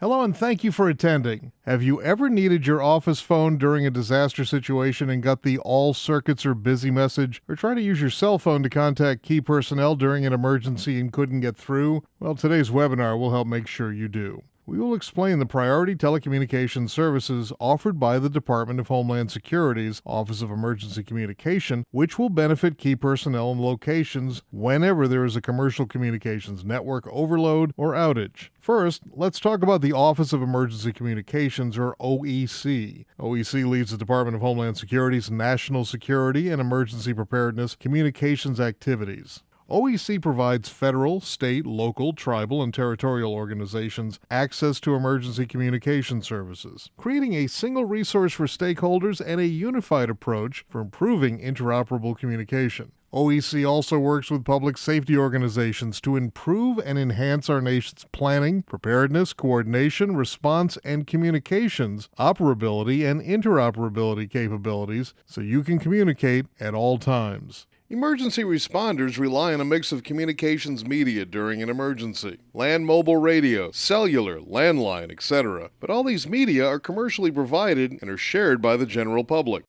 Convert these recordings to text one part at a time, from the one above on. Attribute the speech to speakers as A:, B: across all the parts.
A: Hello and thank you for attending. Have you ever needed your office phone during a disaster situation and got the all circuits are busy message, or try to use your cell phone to contact key personnel during an emergency and couldn't get through? Well, today's webinar will help make sure you do. We will explain the priority telecommunication services offered by the Department of Homeland Security's Office of Emergency Communication, which will benefit key personnel in locations whenever there is a commercial communications network overload or outage. First, let's talk about the Office of Emergency Communications, or OEC. OEC leads the Department of Homeland Security's national security and emergency preparedness communications activities. OEC provides federal, state, local, tribal, and territorial organizations access to emergency communication services, creating a single resource for stakeholders and a unified approach for improving interoperable communication. OEC also works with public safety organizations to improve and enhance our nation's planning, preparedness, coordination, response, and communications, operability, and interoperability capabilities so you can communicate at all times. Emergency responders rely on a mix of communications media during an emergency. Land mobile radio, cellular, landline, etc. But all these media are commercially provided and are shared by the general public.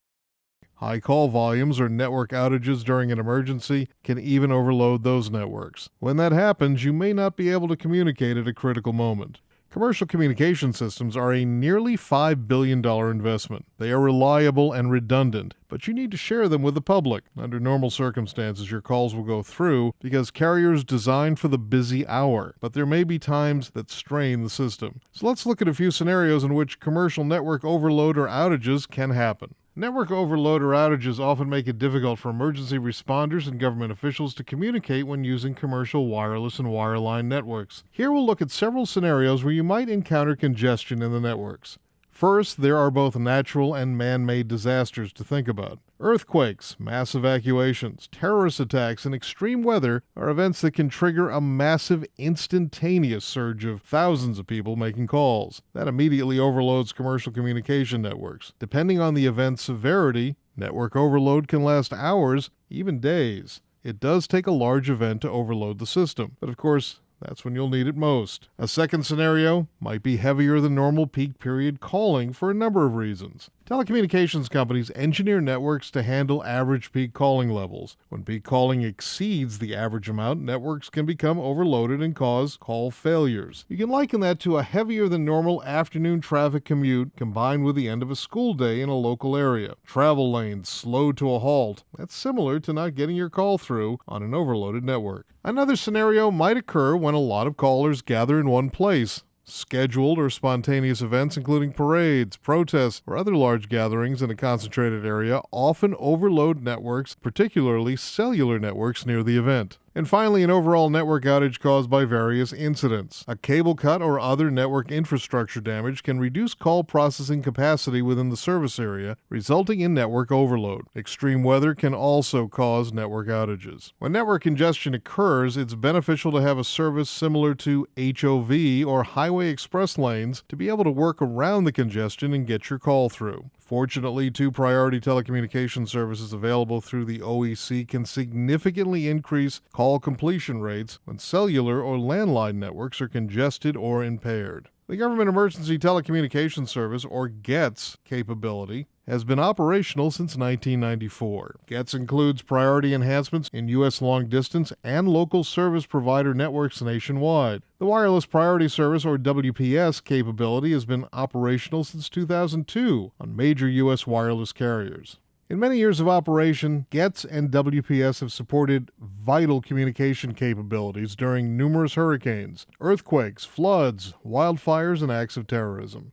A: High call volumes or network outages during an emergency can even overload those networks. When that happens, you may not be able to communicate at a critical moment. Commercial communication systems are a nearly $5 billion investment. They are reliable and redundant, but you need to share them with the public. Under normal circumstances, your calls will go through because carriers designed for the busy hour, but there may be times that strain the system. So let's look at a few scenarios in which commercial network overload or outages can happen. Network overload or outages often make it difficult for emergency responders and government officials to communicate when using commercial wireless and wireline networks. Here we'll look at several scenarios where you might encounter congestion in the networks. First, there are both natural and man-made disasters to think about. Earthquakes, mass evacuations, terrorist attacks, and extreme weather are events that can trigger a massive instantaneous surge of thousands of people making calls. That immediately overloads commercial communication networks. Depending on the event's severity, network overload can last hours, even days. It does take a large event to overload the system, but of course, that's when you'll need it most. A second scenario might be heavier than normal peak period calling for a number of reasons. Telecommunications companies engineer networks to handle average peak calling levels. When peak calling exceeds the average amount, networks can become overloaded and cause call failures. You can liken that to a heavier than normal afternoon traffic commute combined with the end of a school day in a local area. Travel lanes slowed to a halt. That's similar to not getting your call through on an overloaded network. Another scenario might occur when a lot of callers gather in one place. Scheduled or spontaneous events, including parades, protests, or other large gatherings in a concentrated area, often overload networks, particularly cellular networks near the event. And finally, an overall network outage caused by various incidents. A cable cut or other network infrastructure damage can reduce call processing capacity within the service area, resulting in network overload. Extreme weather can also cause network outages. When network congestion occurs, it's beneficial to have a service similar to HOV or highway express lanes to be able to work around the congestion and get your call through. Fortunately, two priority telecommunication services available through the OEC can significantly increase call completion rates when cellular or landline networks are congested or impaired. The Government Emergency Telecommunication Service, or GETS, capability has been operational since 1994. GETS includes priority enhancements in U.S. long-distance and local service provider networks nationwide. The Wireless Priority Service, or WPS, capability has been operational since 2002 on major U.S. wireless carriers. In many years of operation, GETS and WPS have supported vital communication capabilities during numerous hurricanes, earthquakes, floods, wildfires, and acts of terrorism.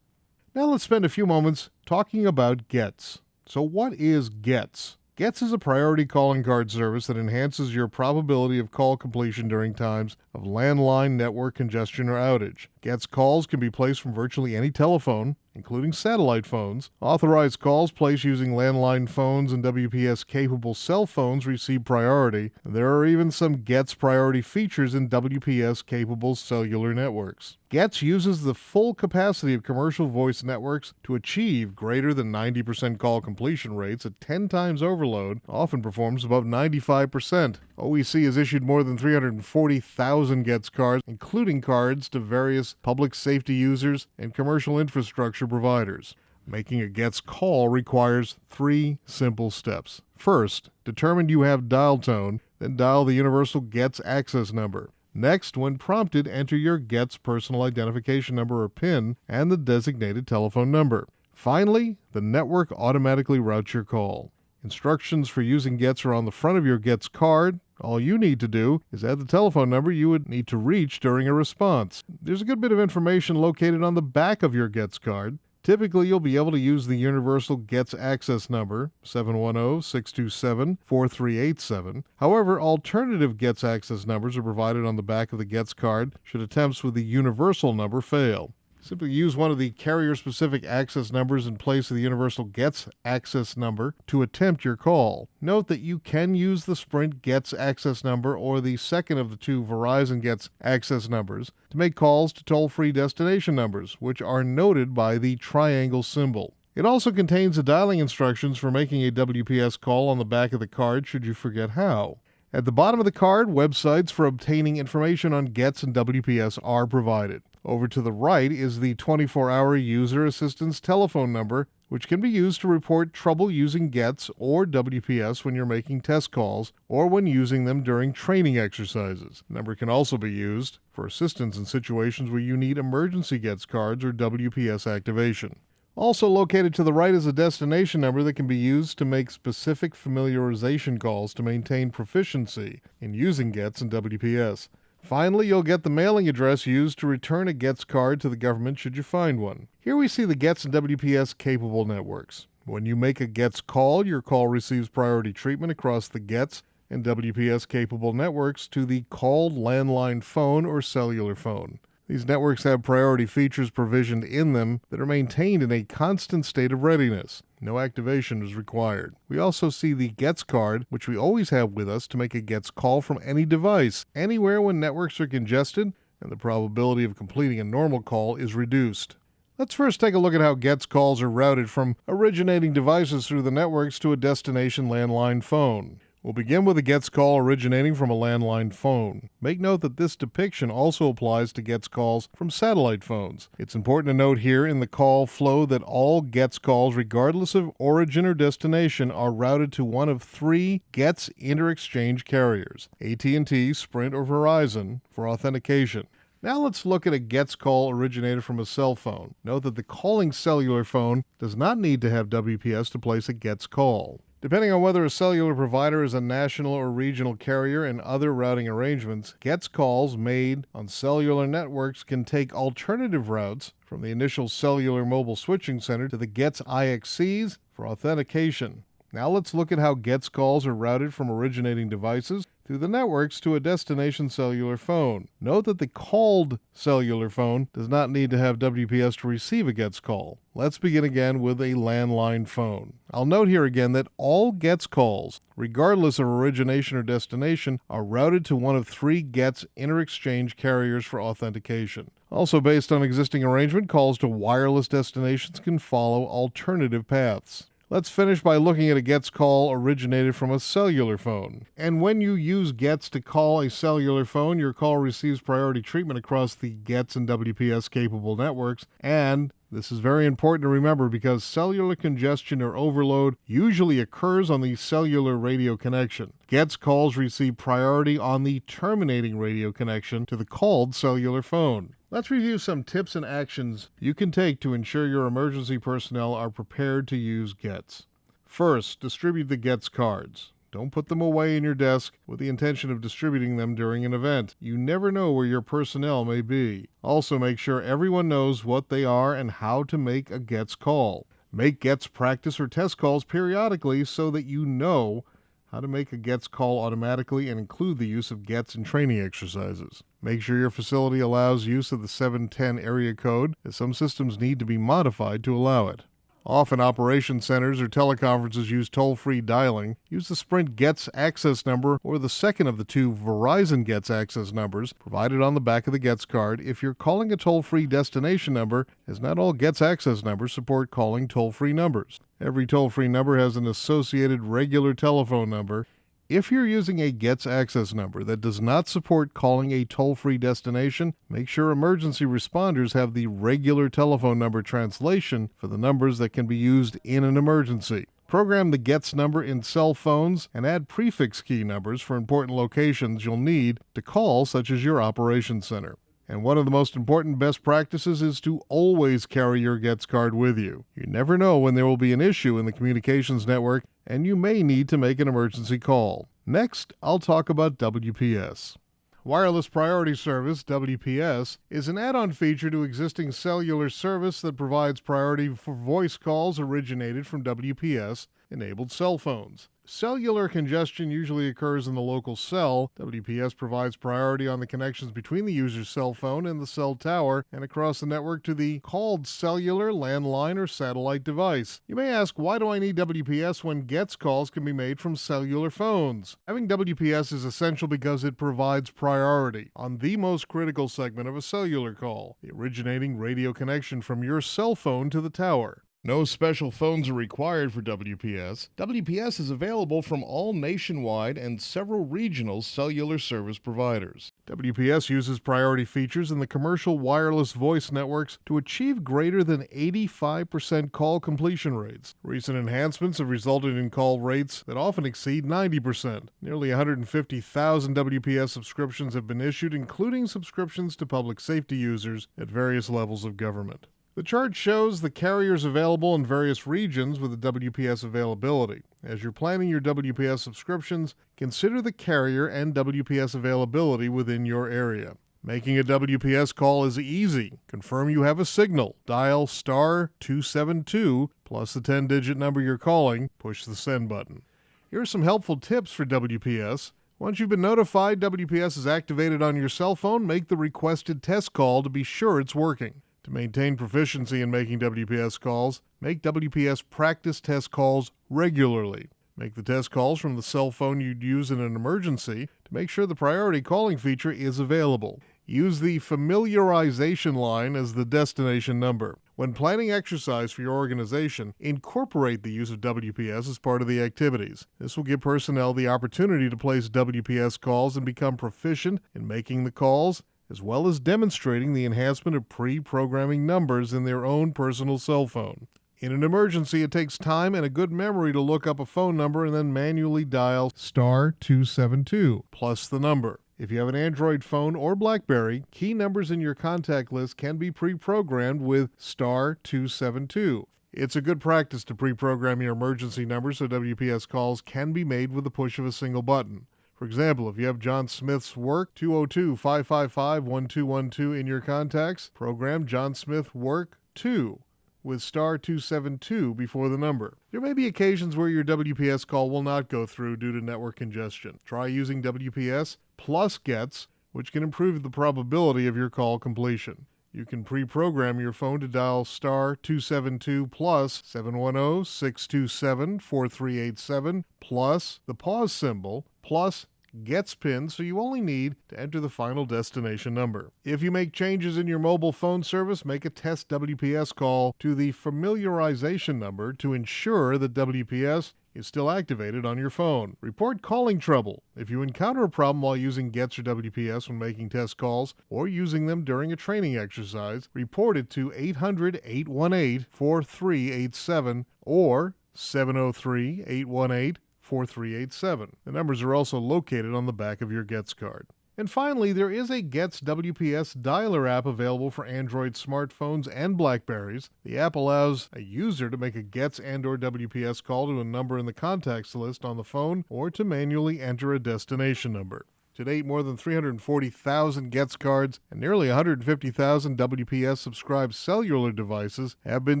A: Now let's spend a few moments talking about GETS. So what is GETS? GETS is a priority calling card service that enhances your probability of call completion during times of landline network congestion or outage. GETS calls can be placed from virtually any telephone, including satellite phones. Authorized calls placed using landline phones and WPS-capable cell phones receive priority. There are even some GETS priority features in WPS-capable cellular networks. GETS uses the full capacity of commercial voice networks to achieve greater than 90% call completion rates at 10 times overload, often performs above 95%. OEC has issued more than 340,000 GETS cards, including cards to various public safety users and commercial infrastructure providers. Making a GETS call requires 3 simple steps. First, determine you have dial tone, then dial the universal GETS access number. Next, when prompted, enter your GETS personal identification number or PIN and the designated telephone number. Finally, the network automatically routes your call. Instructions for using GETS are on the front of your GETS card. All you need to do is add the telephone number you would need to reach during a response. There's a good bit of information located on the back of your GETS card. Typically, you'll be able to use the universal GETS access number, 710-627-4387. However, alternative GETS access numbers are provided on the back of the GETS card should attempts with the universal number fail. Simply use one of the carrier-specific access numbers in place of the universal GETS access number to attempt your call. Note that you can use the Sprint GETS access number or the second of the 2 Verizon GETS access numbers to make calls to toll-free destination numbers, which are noted by the triangle symbol. It also contains the dialing instructions for making a WPS call on the back of the card should you forget how. At the bottom of the card, websites for obtaining information on GETS and WPS are provided. Over to the right is the 24-hour user assistance telephone number, which can be used to report trouble using GETS or WPS when you're making test calls or when using them during training exercises. The number can also be used for assistance in situations where you need emergency GETS cards or WPS activation. Also located to the right is a destination number that can be used to make specific familiarization calls to maintain proficiency in using GETS and WPS. Finally, you'll get the mailing address used to return a GETS card to the government should you find one. Here we see the GETS and WPS capable networks. When you make a GETS call, your call receives priority treatment across the GETS and WPS capable networks to the called landline phone or cellular phone. These networks have priority features provisioned in them that are maintained in a constant state of readiness. No activation is required. We also see the GETS card, which we always have with us to make a GETS call from any device, anywhere when networks are congested, and the probability of completing a normal call is reduced. Let's first take a look at how GETS calls are routed from originating devices through the networks to a destination landline phone. We'll begin with a GETS call originating from a landline phone. Make note that this depiction also applies to GETS calls from satellite phones. It's important to note here in the call flow that all GETS calls, regardless of origin or destination, are routed to one of 3 GETS inter-exchange carriers, AT&T, Sprint, or Verizon, for authentication. Now let's look at a GETS call originated from a cell phone. Note that the calling cellular phone does not need to have WPS to place a GETS call. Depending on whether a cellular provider is a national or regional carrier and other routing arrangements, GETS calls made on cellular networks can take alternative routes from the initial cellular mobile switching center to the GETS IXCs for authentication. Now let's look at how GETS calls are routed from originating devices through the networks to a destination cellular phone. Note that the called cellular phone does not need to have WPS to receive a GETS call. Let's begin again with a landline phone. I'll note here again that all GETS calls, regardless of origination or destination, are routed to one of 3 GETS inter-exchange carriers for authentication. Also, based on existing arrangement, calls to wireless destinations can follow alternative paths. Let's finish by looking at a GETS call originated from a cellular phone. And when you use GETS to call a cellular phone, your call receives priority treatment across the GETS and WPS capable networks. And this is very important to remember because cellular congestion or overload usually occurs on the cellular radio connection. GETS calls receive priority on the terminating radio connection to the called cellular phone. Let's review some tips and actions you can take to ensure your emergency personnel are prepared to use GETS. First, distribute the GETS cards. Don't put them away in your desk with the intention of distributing them during an event. You never know where your personnel may be. Also, make sure everyone knows what they are and how to make a GETS call. Make GETS practice or test calls periodically so that you know how to make a GETS call automatically and include the use of GETS in training exercises. Make sure your facility allows use of the 710 area code, as some systems need to be modified to allow it. Often operation centers or teleconferences use toll-free dialing. Use the Sprint GETS access number or the second of the 2 Verizon GETS access numbers provided on the back of the GETS card if you're calling a toll-free destination number, as not all GETS access numbers support calling toll-free numbers. Every toll-free number has an associated regular telephone number. If you're using a GETS access number that does not support calling a toll-free destination, make sure emergency responders have the regular telephone number translation for the numbers that can be used in an emergency. Program the GETS number in cell phones and add prefix key numbers for important locations you'll need to call, such as your operations center. And one of the most important best practices is to always carry your GETS card with you. You never know when there will be an issue in the communications network, and you may need to make an emergency call. Next, I'll talk about WPS. Wireless Priority Service, WPS, is an add-on feature to existing cellular service that provides priority for voice calls originated from WPS-enabled cell phones. Cellular congestion usually occurs in the local cell. WPS provides priority on the connections between the user's cell phone and the cell tower and across the network to the called cellular, landline, or satellite device. You may ask, why do I need WPS when GETS calls can be made from cellular phones? Having WPS is essential because it provides priority on the most critical segment of a cellular call, the originating radio connection from your cell phone to the tower. No special phones are required for WPS. WPS is available from all nationwide and several regional cellular service providers. WPS uses priority features in the commercial wireless voice networks to achieve greater than 85% call completion rates. Recent enhancements have resulted in call rates that often exceed 90%. Nearly 150,000 WPS subscriptions have been issued, including subscriptions to public safety users at various levels of government. The chart shows the carriers available in various regions with the WPS availability. As you're planning your WPS subscriptions, consider the carrier and WPS availability within your area. Making a WPS call is easy. Confirm you have a signal. Dial *272 plus the 10-digit number you're calling. Push the send button. Here are some helpful tips for WPS. Once you've been notified WPS is activated on your cell phone, make the requested test call to be sure it's working. To maintain proficiency in making WPS calls, make WPS practice test calls regularly. Make the test calls from the cell phone you'd use in an emergency to make sure the priority calling feature is available. Use the familiarization line as the destination number. When planning exercise for your organization, incorporate the use of WPS as part of the activities. This will give personnel the opportunity to place WPS calls and become proficient in making the calls, as well as demonstrating the enhancement of pre-programming numbers in their own personal cell phone. In an emergency, it takes time and a good memory to look up a phone number and then manually dial *272 plus the number. If you have an Android phone or BlackBerry, key numbers in your contact list can be pre-programmed with *272. It's a good practice to pre-program your emergency numbers so WPS calls can be made with the push of a single button. For example, if you have John Smith's work 202-555-1212 in your contacts, program John Smith Work 2 with *272 before the number. There may be occasions where your WPS call will not go through due to network congestion. Try using WPS plus GETS, which can improve the probability of your call completion. You can pre-program your phone to dial *272 plus 710-627-4387 plus the pause symbol plus GETS PIN, so you only need to enter the final destination number. If you make changes in your mobile phone service, make a test WPS call to the familiarization number to ensure that WPS is still activated on your phone. Report calling trouble. If you encounter a problem while using GETS or WPS when making test calls or using them during a training exercise, report it to 800-818-4387 or 703-818-4387. The numbers are also located on the back of your GETS card. And finally, there is a GETS WPS dialer app available for Android smartphones and BlackBerries. The app allows a user to make a GETS and/or WPS call to a number in the contacts list on the phone or to manually enter a destination number. To date, more than 340,000 GETS cards and nearly 150,000 WPS subscribed cellular devices have been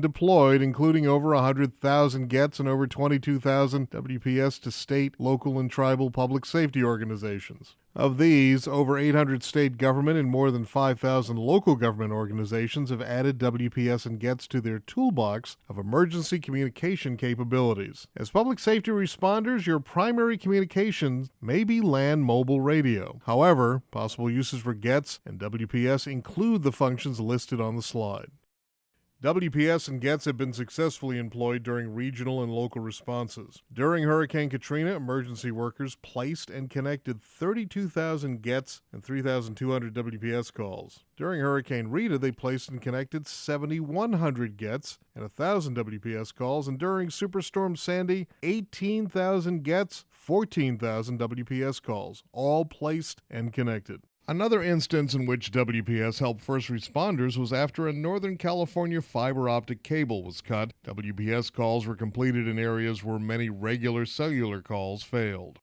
A: deployed, including over 100,000 GETS and over 22,000 WPS to state, local, and tribal public safety organizations. Of these, over 800 state government and more than 5,000 local government organizations have added WPS and GETS to their toolbox of emergency communication capabilities. As public safety responders, your primary communications may be land mobile radio. However, possible uses for GETS and WPS include the functions listed on the slide. WPS and GETS have been successfully employed during regional and local responses. During Hurricane Katrina, emergency workers placed and connected 32,000 GETS and 3,200 WPS calls. During Hurricane Rita, they placed and connected 7,100 GETS and 1,000 WPS calls, and during Superstorm Sandy, 18,000 GETS, 14,000 WPS calls, all placed and connected. Another instance in which WPS helped first responders was after a Northern California fiber optic cable was cut. WPS calls were completed in areas where many regular cellular calls failed.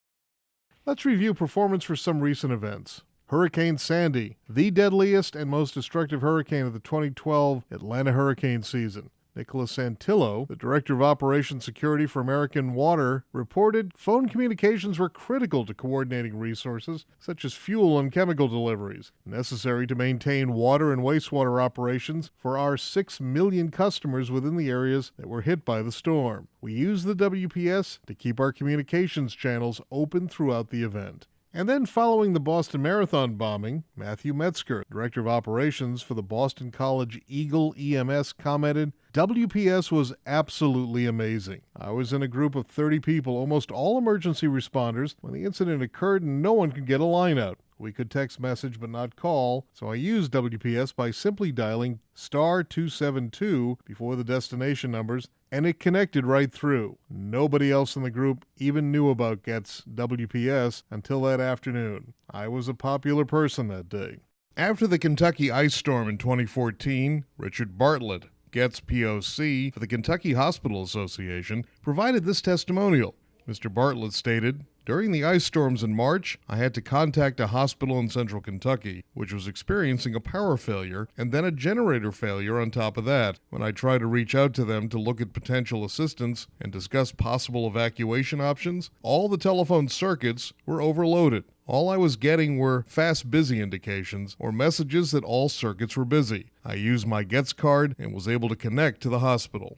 A: Let's review performance for some recent events. Hurricane Sandy, the deadliest and most destructive hurricane of the 2012 Atlanta hurricane season. Nicholas Santillo, the Director of Operations Security for American Water, reported phone communications were critical to coordinating resources, such as fuel and chemical deliveries, necessary to maintain water and wastewater operations for our 6 million customers within the areas that were hit by the storm. We used the WPS to keep our communications channels open throughout the event. And then following the Boston Marathon bombing, Matthew Metzger, Director of Operations for the Boston College Eagle EMS, commented, WPS was absolutely amazing. I was in a group of 30 people, almost all emergency responders, when the incident occurred and no one could get a line out. We could text message but not call, so I used WPS by simply dialing *272 before the destination numbers, and it connected right through. Nobody else in the group even knew about GETS WPS until that afternoon. I was a popular person that day. After the Kentucky ice storm in 2014, Richard Bartlett, GETS POC for the Kentucky Hospital Association, provided this testimonial. Mr. Bartlett stated, "During the ice storms in March, I had to contact a hospital in central Kentucky, which was experiencing a power failure and then a generator failure on top of that. When I tried to reach out to them to look at potential assistance and discuss possible evacuation options, all the telephone circuits were overloaded. All I was getting were fast busy indications or messages that all circuits were busy. I used my GETS card and was able to connect to the hospital."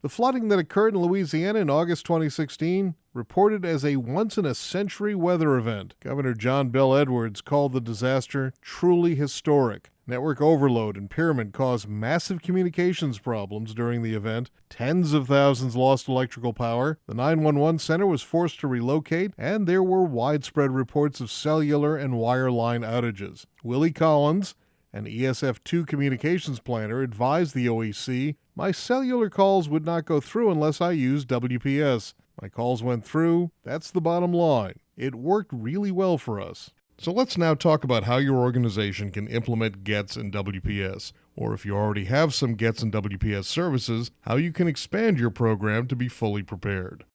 A: The flooding that occurred in Louisiana in August 2016, reported as a once-in-a-century weather event. Governor John Bel Edwards called the disaster truly historic. Network overload and impairment caused massive communications problems during the event. Tens of thousands lost electrical power. The 911 center was forced to relocate, and there were widespread reports of cellular and wireline outages. Willie Collins, an ESF2 communications planner, advised the OEC, "My cellular calls would not go through unless I used WPS. My calls went through. That's the bottom line. It worked really well for us." So let's now talk about how your organization can implement GETS and WPS, or if you already have some GETS and WPS services, how you can expand your program to be fully prepared.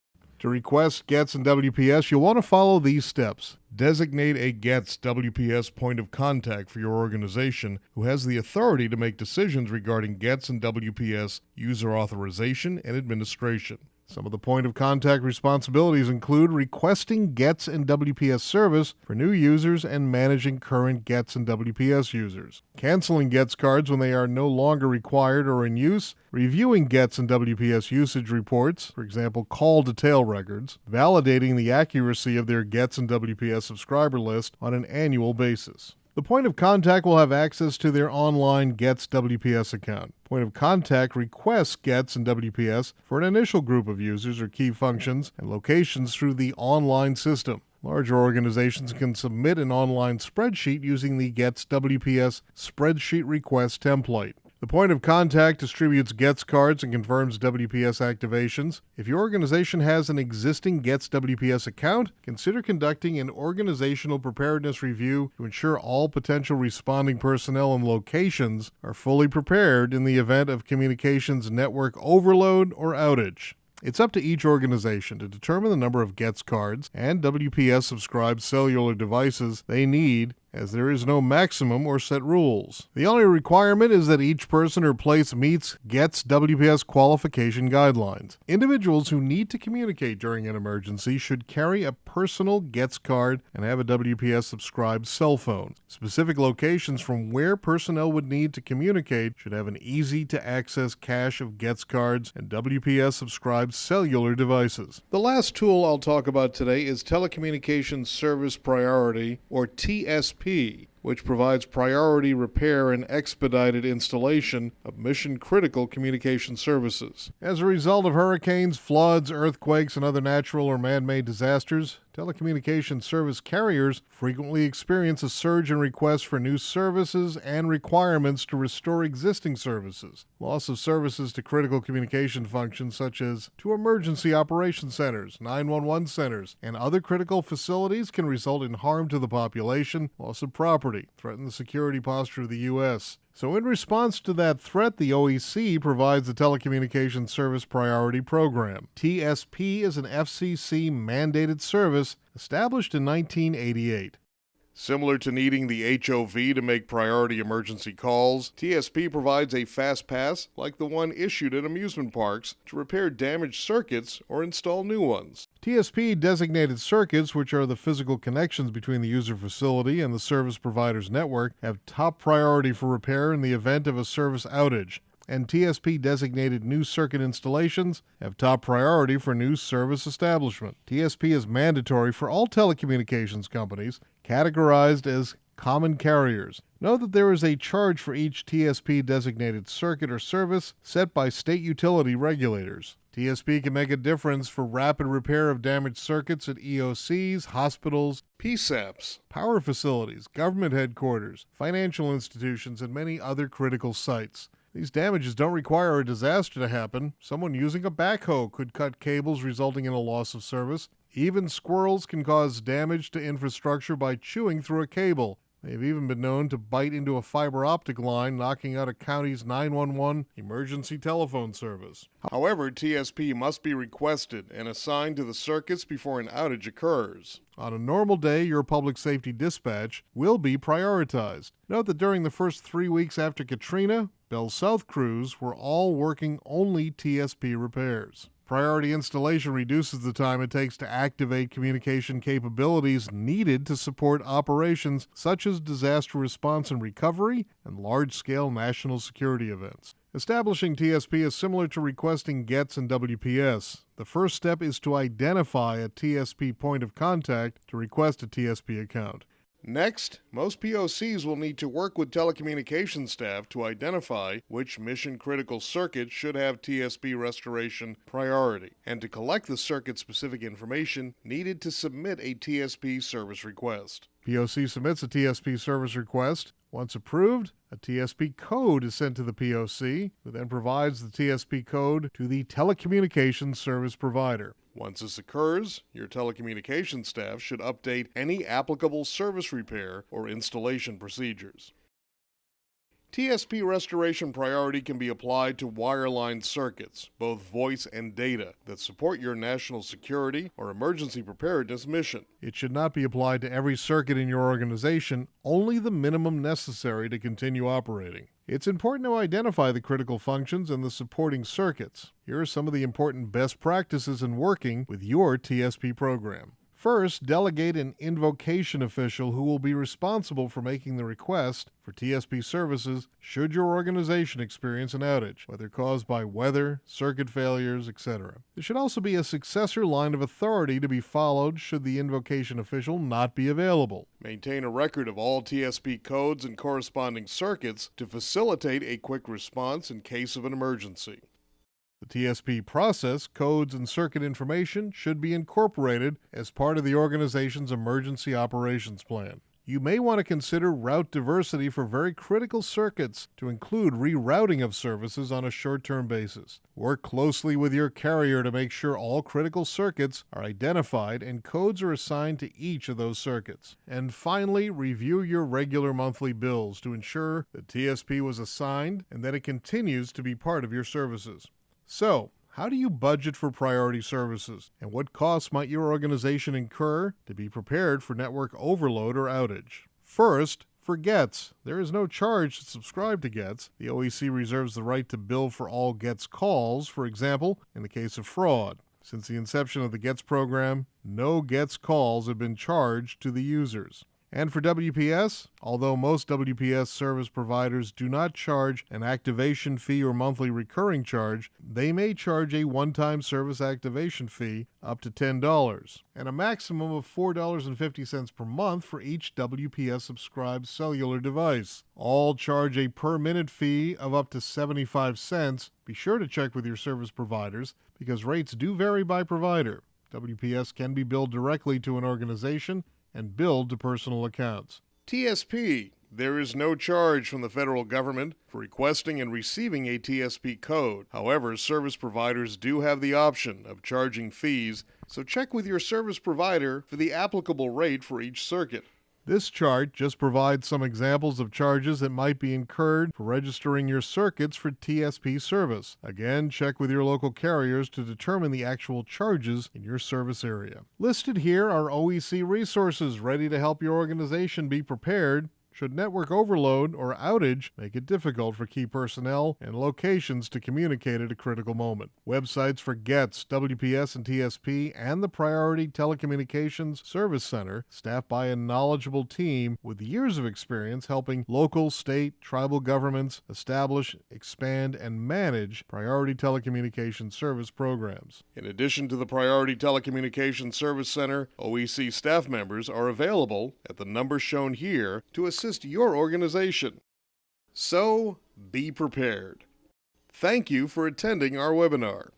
A: To request GETS and WPS, you'll want to follow these steps. Designate a GETS WPS point of contact for your organization who has the authority to make decisions regarding GETS and WPS user authorization and administration. Some of the point of contact responsibilities include requesting GETS and WPS service for new users and managing current GETS and WPS users, canceling GETS cards when they are no longer required or in use, reviewing GETS and WPS usage reports, for example, call detail records, validating the accuracy of their GETS and WPS subscriber list on an annual basis. The point of contact will have access to their online GETS WPS account. Point of contact requests GETS and WPS for an initial group of users or key functions and locations through the online system. Larger organizations can submit an online spreadsheet using the GETS WPS spreadsheet request template. The point of contact distributes GETS cards and confirms WPS activations. If your organization has an existing GETS WPS account, consider conducting an organizational preparedness review to ensure all potential responding personnel and locations are fully prepared in the event of communications network overload or outage. It's up to each organization to determine the number of GETS cards and WPS subscribed cellular devices they need, as there is no maximum or set rules. The only requirement is that each person or place meets GETS WPS qualification guidelines. Individuals who need to communicate during an emergency should carry a personal GETS card and have a WPS subscribed cell phone. Specific locations from where personnel would need to communicate should have an easy-to-access cache of GETS cards and WPS subscribed cellular devices. The last tool I'll talk about today is Telecommunication Service Priority, or TSP. which provides priority repair and expedited installation of mission-critical communication services. As a result of hurricanes, floods, earthquakes, and other natural or man-made disasters, telecommunication service carriers frequently experience a surge in requests for new services and requirements to restore existing services. Loss of services to critical communication functions such as to emergency operations centers, 911 centers, and other critical facilities can result in harm to the population, loss of property, threaten the security posture of the U.S. So in response to that threat, the OEC provides the Telecommunication Service Priority Program. TSP is an FCC-mandated service established in 1988. Similar to needing the HOV to make priority emergency calls, TSP provides a fast pass like the one issued at amusement parks to repair damaged circuits or install new ones. TSP designated circuits, which are the physical connections between the user facility and the service provider's network, have top priority for repair in the event of a service outage. And TSP designated new circuit installations have top priority for new service establishment. TSP is mandatory for all telecommunications companies categorized as common carriers. Note that there is a charge for each TSP designated circuit or service set by state utility regulators. TSP can make a difference for rapid repair of damaged circuits at EOCs, hospitals, PSAPs, power facilities, government headquarters, financial institutions, and many other critical sites. These damages don't require a disaster to happen. Someone using a backhoe could cut cables, resulting in a loss of service. Even squirrels can cause damage to infrastructure by chewing through a cable. They've even been known to bite into a fiber optic line, knocking out a county's 911 emergency telephone service. However, TSP must be requested and assigned to the circuits before an outage occurs. On a normal day, your public safety dispatch will be prioritized. Note that during the first 3 weeks after Katrina, Bell South crews were all working only TSP repairs. Priority installation reduces the time it takes to activate communication capabilities needed to support operations such as disaster response and recovery and large-scale national security events. Establishing TSP is similar to requesting GETS and WPS. The first step is to identify a TSP point of contact to request a TSP account. Next, most POCs will need to work with telecommunication staff to identify which mission-critical circuit should have TSP restoration priority, and to collect the circuit-specific information needed to submit a TSP service request. POC submits a TSP service request. Once approved, a TSP code is sent to the POC, who then provides the TSP code to the telecommunications service provider. Once this occurs, your telecommunications staff should update any applicable service repair or installation procedures. TSP restoration priority can be applied to wireline circuits, both voice and data, that support your national security or emergency preparedness mission. It should not be applied to every circuit in your organization, only the minimum necessary to continue operating. It's important to identify the critical functions and the supporting circuits. Here are some of the important best practices in working with your TSP program. First, delegate an invocation official who will be responsible for making the request for TSP services should your organization experience an outage, whether caused by weather, circuit failures, etc. There should also be a successor line of authority to be followed should the invocation official not be available. Maintain a record of all TSP codes and corresponding circuits to facilitate a quick response in case of an emergency. The TSP process, codes, and circuit information should be incorporated as part of the organization's emergency operations plan. You may want to consider route diversity for very critical circuits to include rerouting of services on a short-term basis. Work closely with your carrier to make sure all critical circuits are identified and codes are assigned to each of those circuits. And finally, review your regular monthly bills to ensure that TSP was assigned and that it continues to be part of your services. So, how do you budget for priority services, and what costs might your organization incur to be prepared for network overload or outage? First, for GETS. There is no charge to subscribe to GETS. The OEC reserves the right to bill for all GETS calls, for example, in the case of fraud. Since the inception of the GETS program, no GETS calls have been charged to the users. And for WPS, although most WPS service providers do not charge an activation fee or monthly recurring charge, they may charge a one-time service activation fee up to $10 and a maximum of $4.50 per month for each WPS subscribed cellular device. All charge a per-minute fee of up to 75 cents. Be sure to check with your service providers because rates do vary by provider. WPS can be billed directly to an organization and billed to personal accounts. TSP. There is no charge from the federal government for requesting and receiving a TSP code. However, service providers do have the option of charging fees, so check with your service provider for the applicable rate for each circuit. This chart just provides some examples of charges that might be incurred for registering your circuits for TSP service. Again, check with your local carriers to determine the actual charges in your service area. Listed here are OEC resources ready to help your organization be prepared should network overload or outage make it difficult for key personnel and locations to communicate at a critical moment. Websites for GETS, WPS and TSP, and the Priority Telecommunications Service Center, staffed by a knowledgeable team with years of experience helping local, state, tribal governments establish, expand, and manage priority telecommunications service programs. In addition to the Priority Telecommunications Service Center, OEC staff members are available at the number shown here to assist your organization. So, be prepared. Thank you for attending our webinar.